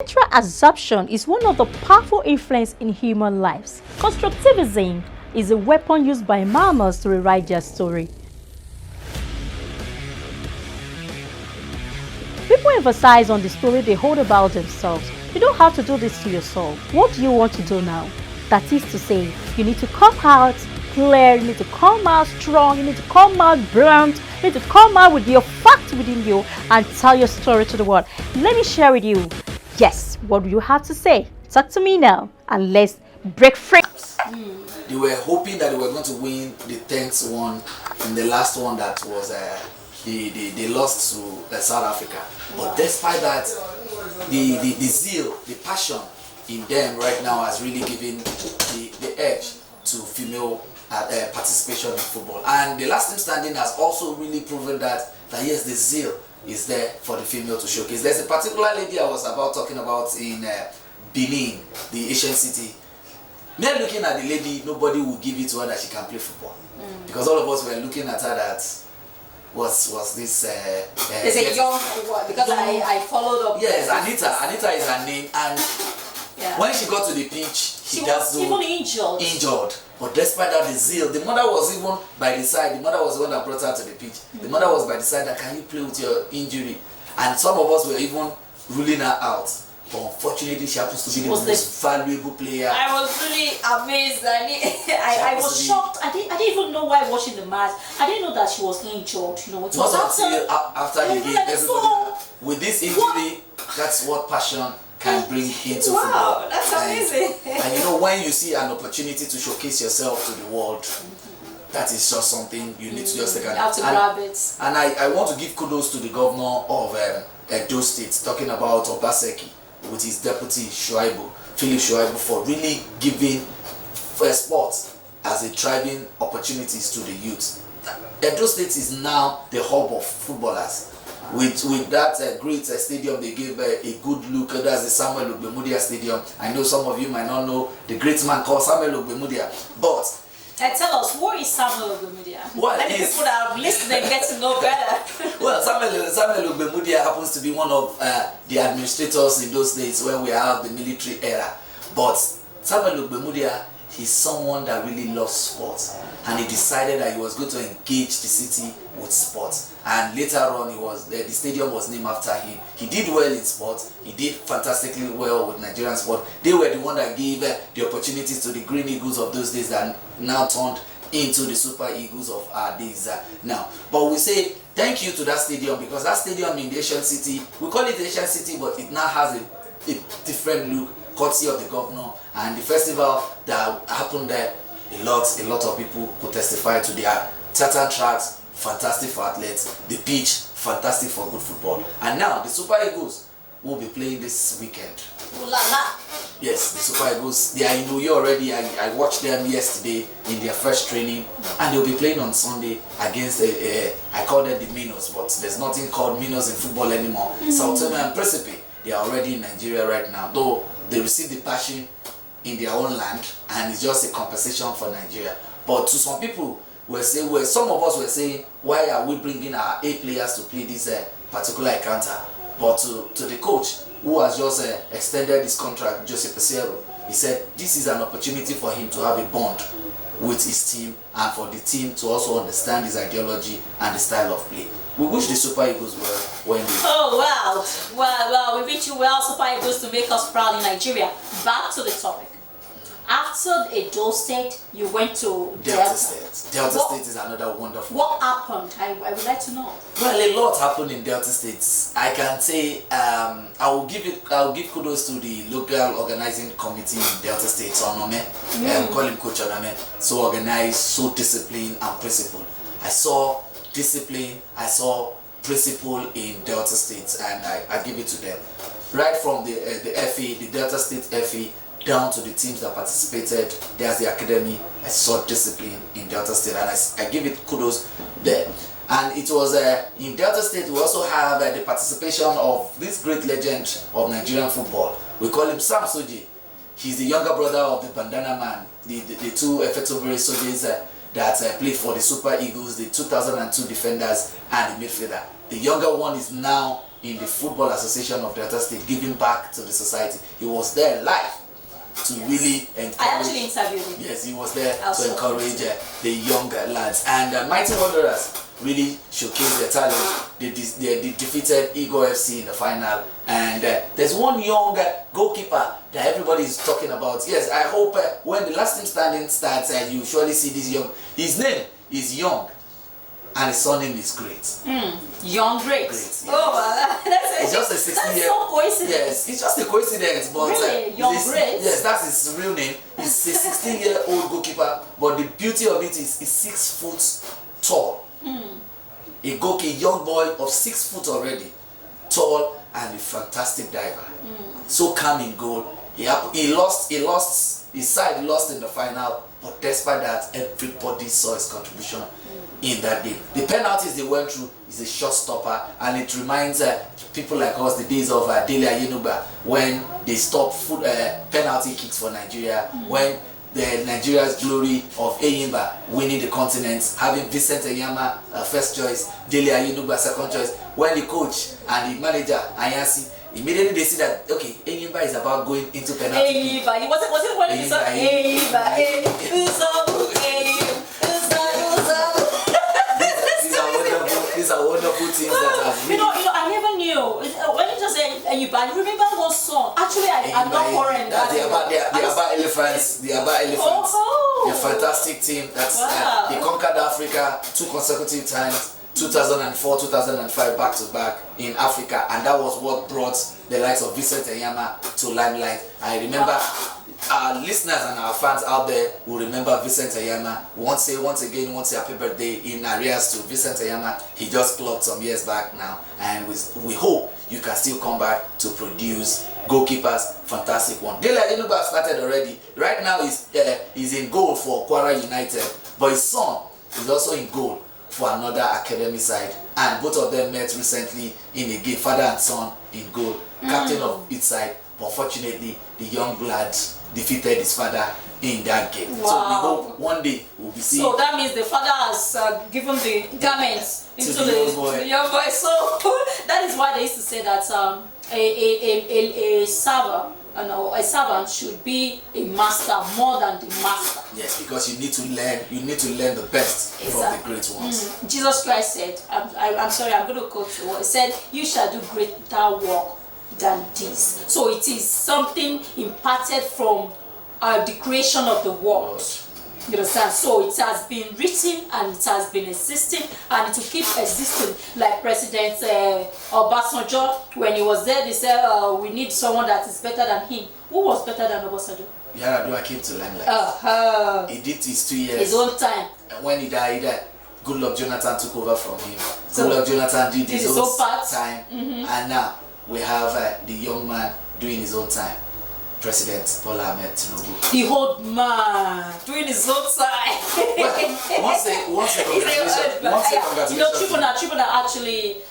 Cultural absorption is one of the powerful influences in human lives. Constructivism is a weapon used by mammals to rewrite their story. People emphasize on the story they hold about themselves. You don't have to do this to yourself. What do you want to do now? That is to say, you need to come out clear, you need to come out strong, you need to come out blunt, you need to come out with your facts within you and tell your story to the world. Let me share with you. Yes, what do you have to say? Talk to me now and let's break free. They were hoping that they were going to win the 10th one and the last one that was they lost to South Africa. But despite that, the zeal, the passion in them right now has really given the edge to female participation in football. And the last team standing has also really proven that yes, the zeal is there for the female to showcase. There's a particular lady I was talking about in Benin, the Asian city. Me looking at the lady, nobody will give it to her that she can play football. Because all of us were looking at her that was this there's a young because I followed up. Yes, Anita is her name, and when she got to the pitch, she was even injured. But despite that, the zeal, the mother was even by the side. The mother was the one that brought her to the pitch. The mother was by the side that, can you play with your injury? And some of us were even ruling her out. But unfortunately, she happens to be the most valuable player. I was really amazed. I was shocked. I didn't even know why watching the match. I didn't know that she was injured. You know, it was after the game, everybody with this injury, that's what passion can bring into football. Wow, that's amazing. And you know, when you see an opportunity to showcase yourself to the world, that is just something you need to just take advantage. You have to grab it. And I want to give kudos to the governor of Edo State, talking about Obaseki, with his deputy Philip Shuaibu, for really giving sports as a thriving opportunities to the youth. Edo State is now the hub of footballers. With that great stadium, they gave a good look. That's the Samuel Ogbemudia Stadium. I know some of you might not know the great man called Samuel Ogbemudia, but tell us, who is Samuel Ogbemudia? Let people that are listening get to know better. Well, Samuel Ogbemudia happens to be one of the administrators in those days when we have the military era. But Samuel Ogbemudia, he's someone that really loves sports, and he decided that he was going to engage the city with sports. And later on, the stadium was named after him. He did well in sports. He did fantastically well with Nigerian sport. They were the one that gave the opportunities to the Green Eagles of those days that now turned into the Super Eagles of our days now. But we say thank you to that stadium, because that stadium in the Asian City, we call it the Asian City, but it now has a different look, courtesy of the governor. And the festival that happened there, a lot of people could testify to their tartan tracks, fantastic for athletes, the pitch, fantastic for good football. And now the Super Eagles will be playing this weekend. Ooh la la. Yes, the Super Eagles, they are in Uyo already. I watched them yesterday in their first training, and they'll be playing on Sunday against I call them the Minos, but there's nothing called Minos in football anymore. Sao Tome and Principe, they are already in Nigeria right now, though they receive the passion in their own land, and it's just a compensation for Nigeria. But to some people, some of us were saying, why are we bringing our A players to play this particular encounter? But to the coach, who has just extended his contract, Jose Pesero, he said this is an opportunity for him to have a bond with his team, and for the team to also understand his ideology and the style of play. We wish the Super Eagles well when they... Oh, well, we wish you well, Super Eagles, to make us proud in Nigeria. Back to the topic. After Edo State, you went to Delta State. Delta State is another wonderful. What happened? I would like to know. Well, a lot happened in Delta State. I can say I will give kudos to the local organizing committee in Delta State, Onome. Call him Coach Onome. So organized, so disciplined and principled. I saw discipline, I saw principle in Delta State, and I give it to them. Right from the FA, the Delta State FA, down to the teams that participated, there's the academy. I saw discipline in Delta State, and I give it kudos there. And it was in Delta State, we also have the participation of this great legend of Nigerian football. We call him Sam Soji. He's the younger brother of the Bandana Man, the two Efetobere Soji's that played for the Super Eagles, the 2002 defenders, and the midfielder. The younger one is now in the Football Association of Delta State, giving back to the society. He was there live to really encourage. I actually interviewed him. Yes, he was there to encourage the younger lads. And Mighty Wanderers really showcased their talent. They defeated Eagle FC in the final. And there's one young goalkeeper that everybody is talking about. Yes, I hope when the last team standing starts, you surely see this young. His name is Young, and his surname is Great. Young Great. Great, yeah. Oh, that's It's just a 16-year. so coincidence. Yes, it's just a coincidence, but Really? Young Great? Yes, that's his real name. He's a 16-year-old goalkeeper, but the beauty of it is he's 6 foot tall. A young boy of 6 foot already, tall and a fantastic diver. So calm in goal. He lost. His side lost in the final, but despite that, everybody saw his contribution in that game. The penalties they went through is a shot stopper, and it reminds people like us the days of Dele Ayenuba when they stopped penalty kicks for Nigeria, when the Nigeria's glory of Eyimba winning the continent, having Vincent Enyama first choice, Dele Ayenuba second choice, when the coach and the manager Ayasi immediately they see that okay, Eyimba is about going into penalty. Eyimba, it wasn't when he said Eyimba, These are wonderful things that have really... I never knew. When you just say Eyimba, you remember one song. Actually, I'm not foreign. That's the Aba Elephants. The Aba Elephants. Oh. A fantastic team. That's they conquered Africa 2 consecutive times. 2004, 2005, back to back in Africa, and that was what brought the likes of Vincent Enyama to limelight. I remember our listeners and our fans out there will remember Vincent Enyama. Once again, happy birthday in arrears to Vincent Enyama. He just clocked some years back now, and we hope you can still come back to produce goalkeepers. Fantastic one. Dele Ayenuba started already. Right now he's in goal for Kwara United, but his son is also in goal for another academy side, and both of them met recently in a game, father and son in goal, captain of each side. But fortunately, the young lad defeated his father in that game. Wow. So we hope one day we'll be seeing. So that means the father has given the garments into the young boy. So that is why they used to say that a server, a servant should be a master more than the master. Yes, because you need to learn the best from the great ones. Jesus Christ said, I'm sorry, I'm going to quote you. He said, "You shall do greater work than this." So it is something imparted from the creation of the world. You understand? So it has been written and it has been existing, and it will keep existing. Like President Obasanjo, when he was there, they said we need someone that is better than him. Who was better than Obasanjo? Yar'Adua came to limelight. He did his 2 years. His own time. And when he died, Goodluck Jonathan took over from him. So Goodluck Jonathan did his own time, and now we have the young man doing his own time. President Bola Ahmed Tinubu. The old man doing his own time. Once a congratulations. Tribunal actually,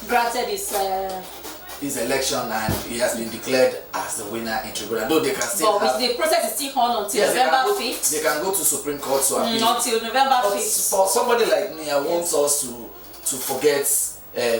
granted his election, and he has been declared as the winner in tribunal. Though they can still but the process is still on until November 5th. They can go to Supreme Court to appeal. Until November 5th. For somebody like me, I want us to forget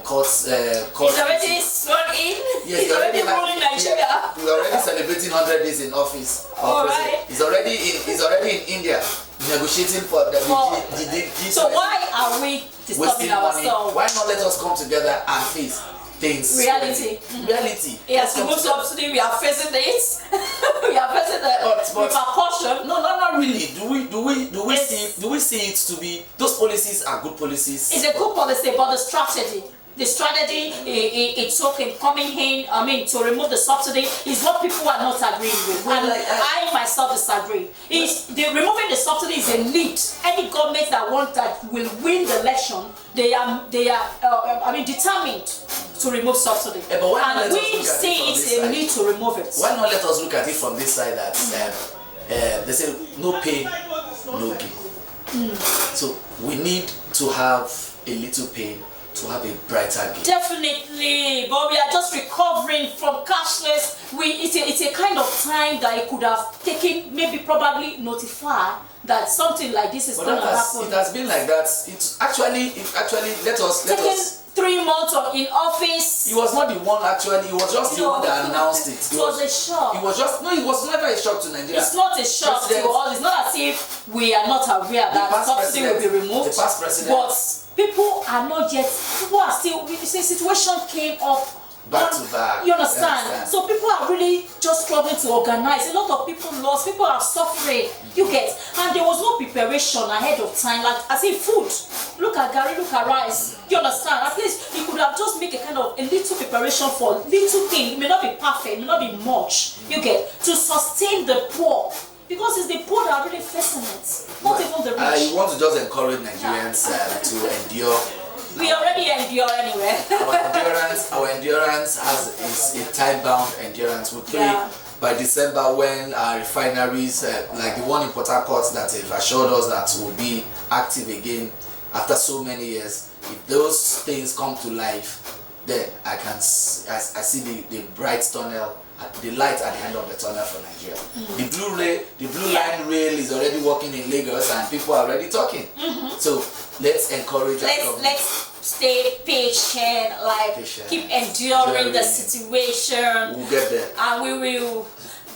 courts. He's already sworn in. Yes, he's already ruling Nigeria. He's already celebrating 100 days in office. Right. He's already in India negotiating for the G20. So why are we disturbing ourselves? Why not let us come together and face things? Reality. Reality. Yes, to move subsidy, we are facing this. We are facing the repercussion. No, not really. Do we see it to be those policies are good policies? It's a good policy, but the strategy it took in coming in, to remove the subsidy is what people are not agreeing with. And I myself disagree. Removing the subsidy is a need. Any government that will win the election, they are determined to remove subsidy. Yeah, but and we see it's a need to remove it. Why not let us look at it from this side that they say no pain, no gain. So we need to have a little pain to have a brighter gain. Definitely, but we are just recovering from cashless. It's a kind of time that it could have taken, maybe probably notify that something like this is going to happen. It has been like that. It's actually let us 3 months in office. He was not the one actually. He was just the one that announced it. It was a shock. It was just no. It was never a shock to Nigeria. It's not a shock to us. It's not as if we are not aware that subsidy will be removed. The past president. But people are not yet. People are still. The situation came up. Back to back. You understand? So people are really just struggling to organize. A lot of people lost. People are suffering. You get, and there was no preparation ahead of time. Like as if food. Look at Gary. Look at rice. You understand? At least you could have just make a kind of a little preparation for little thing. It may not be perfect. It may not be much. You get, to sustain the poor. Because it's the poor that are really facing it, not even the rich. I want to just encourage Nigerians to endure. We already endure anyway. Our endurance is a time-bound endurance. We pray by December when our refineries, like the one in Port Harcourt that have assured us that will be active again after so many years. If those things come to life, then I see the bright tunnel, the light at the end of the tunnel for Nigeria. The blue line rail is already working in Lagos and people are already talking. So let's encourage our government. Let's stay patient, keep enduring the situation. We'll get there. And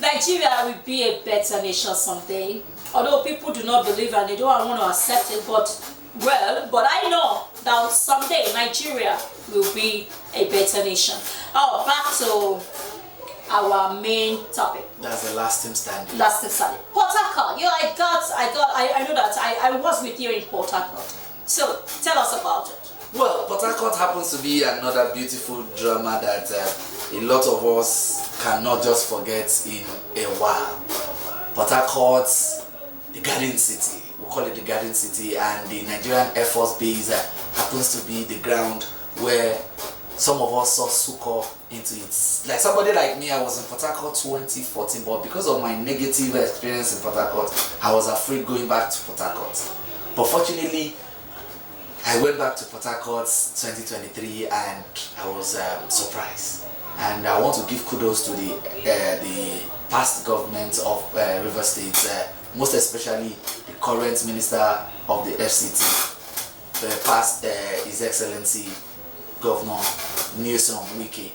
Nigeria will be a better nation someday. Although people do not believe and they don't want to accept it, but I know that someday Nigeria will be a better nation. Oh, back to our main topic. That's the last team standing. Last team standing. Port Harcourt. I know that I was with you in Port Harcourt. So tell us about it. Well, Port Harcourt happens to be another beautiful drama that a lot of us cannot just forget in a while. Port Harcourt, the Garden City. We call it the Garden City, and the Nigerian Air Force Base happens to be the ground where some of us saw succor into it. Like somebody like me, I was in Port Harcourt 2014, but because of my negative experience in Port Harcourt, I was afraid going back to Port Harcourt. But fortunately, I went back to Port Harcourt 2023 and I was surprised. And I want to give kudos to the past government of Rivers State, most especially the current Minister of the FCT, past His Excellency Governor Nyesom Wike,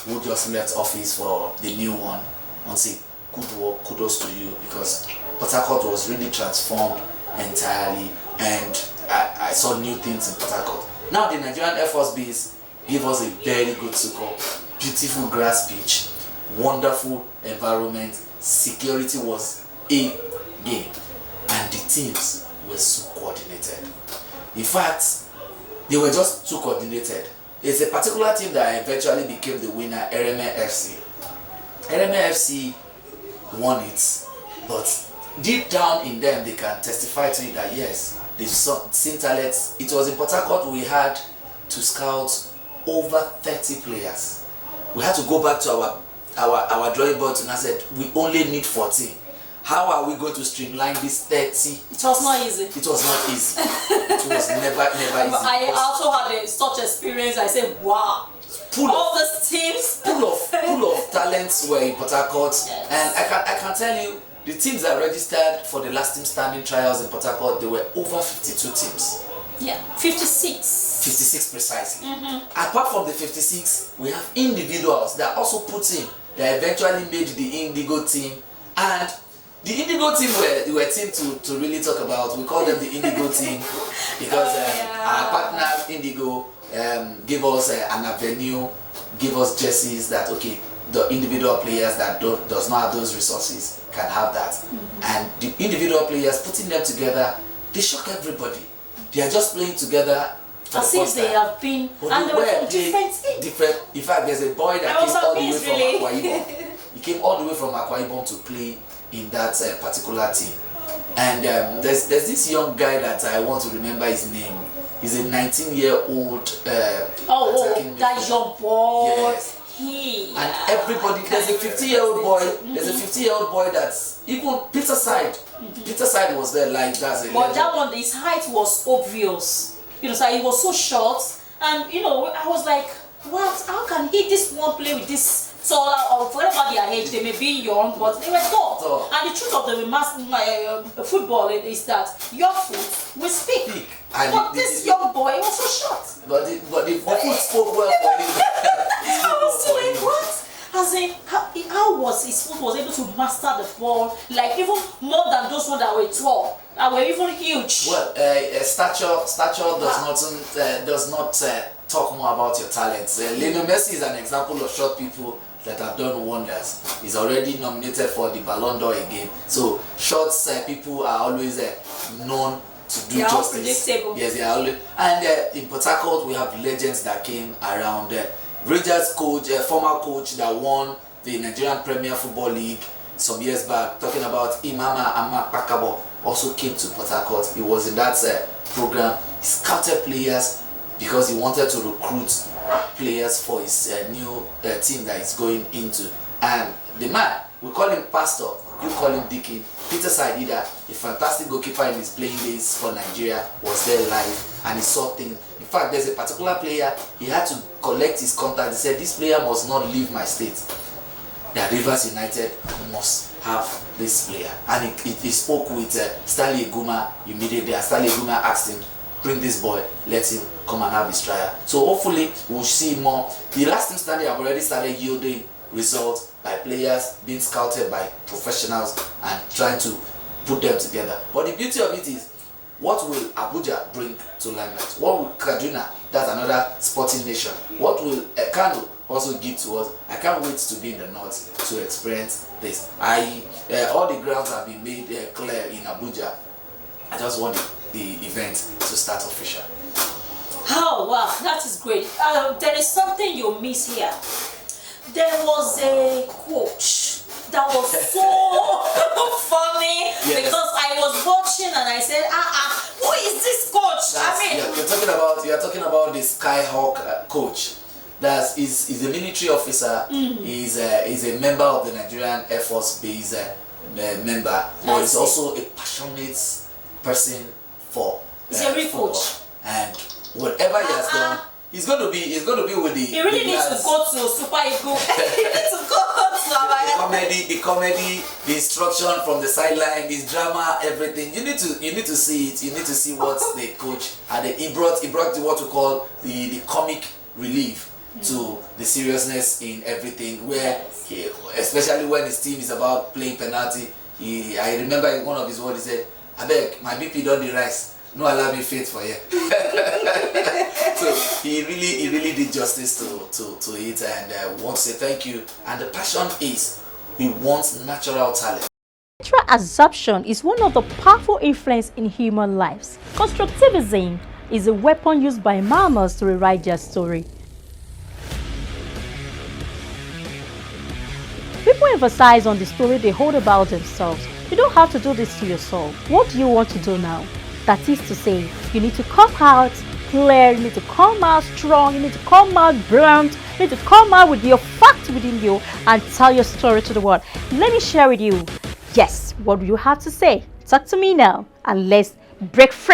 who just left office for the new one. I want to say good work, kudos to you, because Port Harcourt was really transformed entirely, and I saw new things in Port Harcourt. Now the Nigerian Air Force Base gave us a very good succor, beautiful grass beach, wonderful environment, security was a game, and the teams were so coordinated. In fact, they were just too coordinated. It's a particular team that eventually became the winner, Ereme FC. Ereme FC won it, but deep down in them, they can testify to it that yes, they've seen talent. It was in Port Harcourt we had to scout over 30 players. We had to go back to our drawing board and I said, we only need 14. How are we going to streamline this 30? It was not easy. It was not easy. It was never easy. I also had such experience. I said, wow. All the teams. Full of talents were in Port Harcourt. Yes. And I can tell you, the teams that registered for the last team standing trials in Port Harcourt, there were over 52 teams. Yeah, 56. 56 precisely. Apart from the 56, we have individuals that also put in, that eventually made the Indigo team. And the Indigo team were a team to really talk about. We call them the Indigo team because our partner Indigo gave us an avenue, gave us jerseys that, okay, the individual players that does not have those resources can have that. And the individual players, putting them together, they shock everybody. They are just playing together as if they have been, and they were from different. In fact, there's a boy that came all the way from Akwa Ibom. He came all the way from Akwa Ibom to play in that particular team. And there's this young guy that I want to remember his name. He's a 19-year-old that young boy. Yes. And everybody, there's a 50-year-old boy. There's a 50-year-old boy that's even Peter Side. Peter Side was there like that's a. But that one, his height was obvious. So he was so short, and I was like, what? How can this one play with this taller, or forget about their age? They may be young, but they were tall. And the truth of the football is that your foot will speak. And But this young boy was so short. but the foot spoke well for him. I was like, what? As in, how was his foot was able to master the ball, like even more than those ones that were tall, that were even huge. Well, stature does not talk more about your talents. Lionel Messi is an example of short people that have done wonders. He's already nominated for the Ballon d'Or again. So short people are always known to do They are justice. unpredictable. Yes, they are always. And in Port Harcourt, we have legends that came around. Rangers coach, former coach that won the Nigerian Premier Football League some years back, talking about Imama Amakpakabo, also came to Port Harcourt. He was in that program. He scouted players because he wanted to recruit players for his new team that he's going into. And the man, we call him Pastor, you call him Deacon. Peter Saidida, a fantastic goalkeeper in his playing days for Nigeria, was there live and he saw things. In fact, there's a particular player, he had to collect his contact. He said, this player must not leave my state. That Rivers United must have this player. And he spoke with Stanley Eguma immediately. And Stanley Eguma asked him, bring this boy, let him come and have his trial. So hopefully we'll see more. The last team Stanley have already started yielding results by players being scouted by professionals and trying to put them together. But the beauty of it is, what will Abuja bring to Limelight? What will Kaduna, that's another sporting nation, what will Kano also give to us? I can't wait to be in the north to experience this. All the grounds have been made clear in Abuja. I just want the event to start official. Oh wow, that is great. There is something you miss here. There was a coach that was so funny. Yes. Because I was watching and I said, who is this coach? You're talking about the Skyhawk coach. He's a military officer. He's a member of the Nigerian Air Force Base member, but he's also a passionate person for He's a real football. coach. And whatever he has done, he's going to be with the. He really needs to go to Super Eagle. He needs to go to the comedy, the instruction from the sideline, his drama, everything. You need to see it. You need to see what the coach and he brought what we call the comic relief to the seriousness in everything. Where especially when his team is about playing penalty, I remember in one of his words he said, "I beg, my BP don't dey rise. No allow me faith for you." So he really did justice to it, and we want to say thank you. And the passion is, we want natural talent. Natural assumption is one of the powerful influences in human lives. Constructivism is a weapon used by mammals to rewrite their story. People emphasize on the story they hold about themselves. You don't have to do this to yourself. What do you want to do now? That is to say, you need to come out clear, you need to come out strong, you need to come out blunt, you need to come out with your facts within you and tell your story to the world. Let me share with you. Yes, what do you have to say? Talk to me now and let's break free.